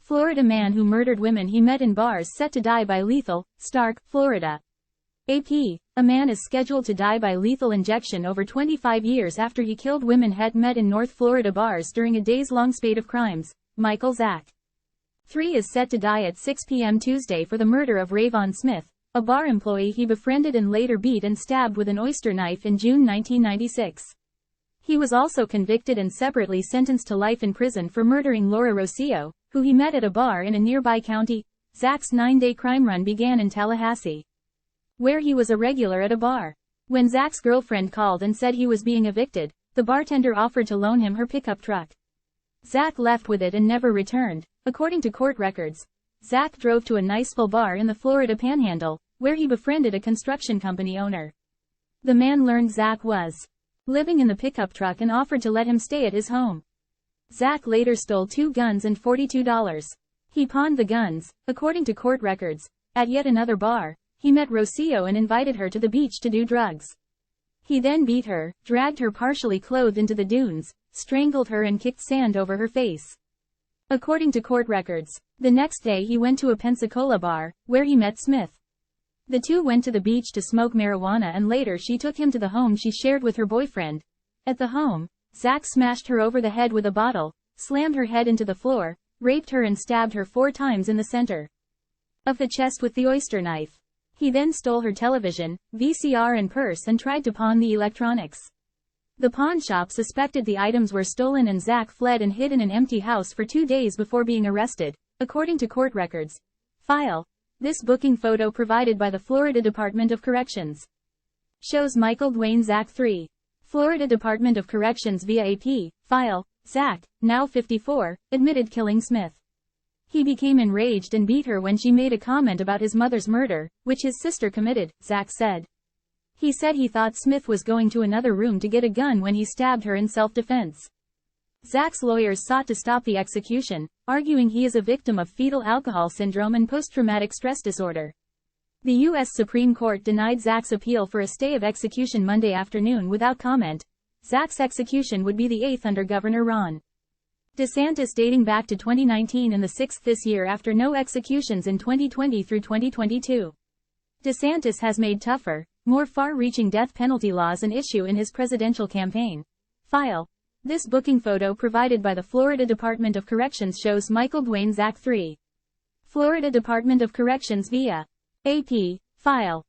Florida man who murdered women he met in bars set to die by lethal, Starke, Florida. AP. A man is scheduled to die by lethal injection over 25 years after he killed women he met in North Florida bars during a days-long spate of crimes. Michael Zack III is set to die at 6 p.m. Tuesday for the murder of Ravonne Smith, a bar employee he befriended and later beat and stabbed with an oyster knife in June 1996. He was also convicted and separately sentenced to life in prison for murdering Laura Rosillo, who he met at a bar in a nearby county. Zack's 9-day crime run began in Tallahassee, where he was a regular at a bar. When Zack's girlfriend called and said he was being evicted, the bartender offered to loan him her pickup truck. Zack left with it and never returned. According to court records, Zack drove to a Niceville bar in the Florida Panhandle, where he befriended a construction company owner. The man learned Zack was living in the pickup truck and offered to let him stay at his home. Zack later stole 2 guns and $42. He pawned the guns. According to court records, at yet another bar, he met Rosillo and invited her to the beach to do drugs. He then beat her, dragged her partially clothed into the dunes, strangled her and kicked sand over her face. According to court records, the next day he went to a Pensacola bar, where he met Smith. The two went to the beach to smoke marijuana and later she took him to the home she shared with her boyfriend. At the home, Zack smashed her over the head with a bottle, slammed her head into the floor, raped her and stabbed her 4 times in the center of the chest with the oyster knife. He then stole her television, VCR and purse and tried to pawn the electronics. The pawn shop suspected the items were stolen and Zack fled and hid in an empty house for 2 days before being arrested, according to court records. File. This booking photo provided by the Florida Department of Corrections shows Michael Dwayne Zack III. Florida Department of Corrections via AP. File. Zack, now 54, admitted killing Smith. He became enraged and beat her when she made a comment about his mother's murder, which his sister committed, Zack said. He said he thought Smith was going to another room to get a gun when he stabbed her in self-defense. Zack's lawyers sought to stop the execution, arguing he is a victim of fetal alcohol syndrome and post-traumatic stress disorder. The U.S. Supreme Court denied Zack's appeal for a stay of execution Monday afternoon without comment. Zack's execution would be the 8th under Governor Ron DeSantis dating back to 2019 and the 6th this year after no executions in 2020 through 2022. DeSantis has made tougher, more far-reaching death penalty laws an issue in his presidential campaign. File. This booking photo provided by the Florida Department of Corrections shows Michael Dwayne Zack III. Florida Department of Corrections via AP. File.